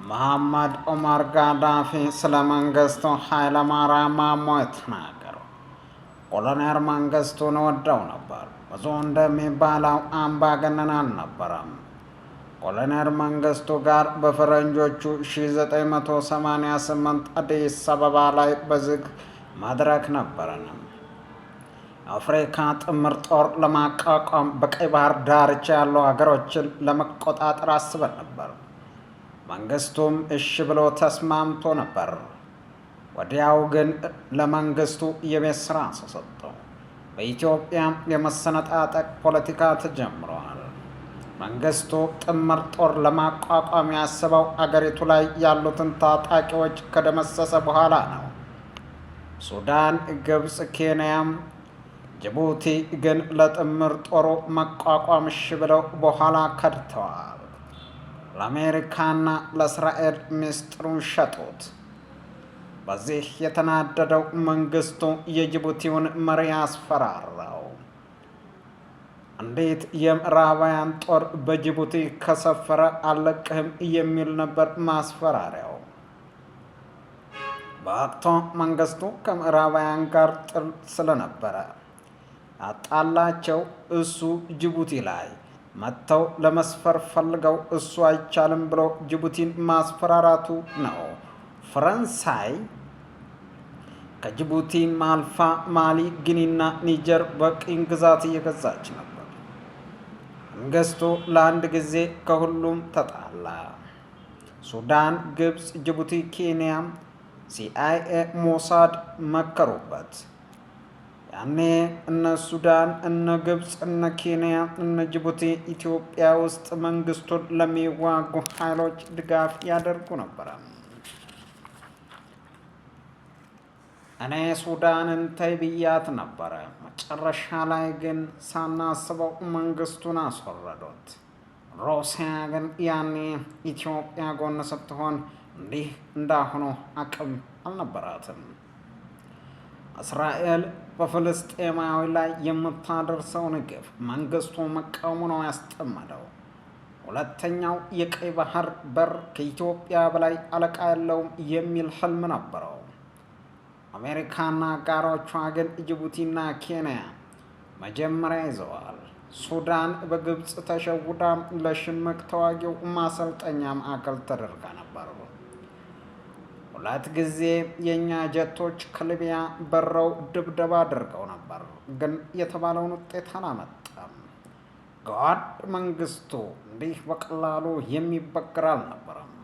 መሐመድ ዑመር ጋዳፊ ስለ መንግስቱ ኃይለማርያም ማሞ ተናገሩ። ኮሎኔል መንግስቱን ወደው ነበር። ብዙ እንደሚባለው አምባገነን አልነበረም። ኮሎኔል መንግስቱ ጋር በፈረንጆቹ 1988 አዲስ አበባ ላይ በዝግ መድረክ ነበረን። አፍሪካ ጥምር ጦር ለማቋቋም በቀይ ባህር ዳርቻ ያሉ ሀገሮችን ለመቆጣጠር አስበን ነበር። መንግስቱም እሺ ብሎ ተስማምቶ ነበር። ወዲያው ግን ለመንግስቱ የቤት ስራ ተሰጠው። በኢትዮጵያ የመሰነጣጠቅ ፖለቲካ ተጀምሯል። መንግስቱ ጥምር ጦር ለማቋቋም ያስበው አገሪቱ ላይ ያሉትን ታጣቂዎች ከደመሰሰ በኋላ ነው። ሱዳን፣ ግብፅ፣ ኬንያም ጅቡቲ ግን ለጥምር ጦሩ መቋቋም እሺ ብለው በኋላ ከድተዋል። ለአሜሪካና ለእስራኤል ምስጢሩን ሸጡት። በዚህ የተናደደው መንግስቱ የጅቡቲውን መሪ አስፈራራው። እንዴት የምዕራባውያን ጦር በጅቡቲ ከሰፈረ አልለቅህም የሚል ነበር ማስፈራሪያው። በወቅቱ መንግስቱ ከምዕራባውያን ጋር ጥል ስለነበረ ያጣላቸው እሱ ጅቡቲ ላይ መጥተው ለመስፈር ፈልገው እሱ አይቻልም ብሎ ጅቡቲን ማስፈራራቱ ነው። ፈረንሳይ ከጅቡቲም አልፋ ማሊ፣ ጊኒና ኒጀር በቅኝ ግዛት እየገዛች ነበር። መንግስቱ ለአንድ ጊዜ ከሁሉም ተጣላ። ሱዳን፣ ግብፅ፣ ጅቡቲ፣ ኬንያም ሲአይኤ፣ ሞሳድ መከሩበት። ያኔ እነ ሱዳን፣ እነ ግብፅ፣ እነ ኬንያ፣ እነ ጅቡቲ ኢትዮጵያ ውስጥ መንግስቱን ለሚዋጉ ኃይሎች ድጋፍ ያደርጉ ነበረ። እኔ ሱዳንን ተይ ብያት ነበረ። መጨረሻ ላይ ግን ሳናስበው መንግስቱን አስወረዱት። ሩሲያ ግን ያኔ ኢትዮጵያ ጎን ስትሆን እንዲህ እንዳሁኑ አቅም አልነበራትም። እስራኤል በፍልስጤማዊ ላይ የምታደርሰውን ግፍ መንግስቱ መቃወሙ ነው ያስጠመደው። ሁለተኛው የቀይ ባህር በር ከኢትዮጵያ በላይ አለቃ የለውም የሚል ህልም ነበረው። አሜሪካና አጋሮቿ ግን ጅቡቲና ኬንያ መጀመሪያ ይዘዋል። ሱዳን በግብፅ ተሸውዳ ለሽምቅ ተዋጊው ማሰልጠኛ ማዕከል ተደርጋ ነበር። ሁለት ጊዜ የእኛ ጀቶች ከሊቢያ በረው ድብደባ አድርገው ነበር፣ ግን የተባለውን ውጤት አላመጣም። ጓድ መንግስቱ እንዲህ በቀላሉ የሚበግር አልነበረም።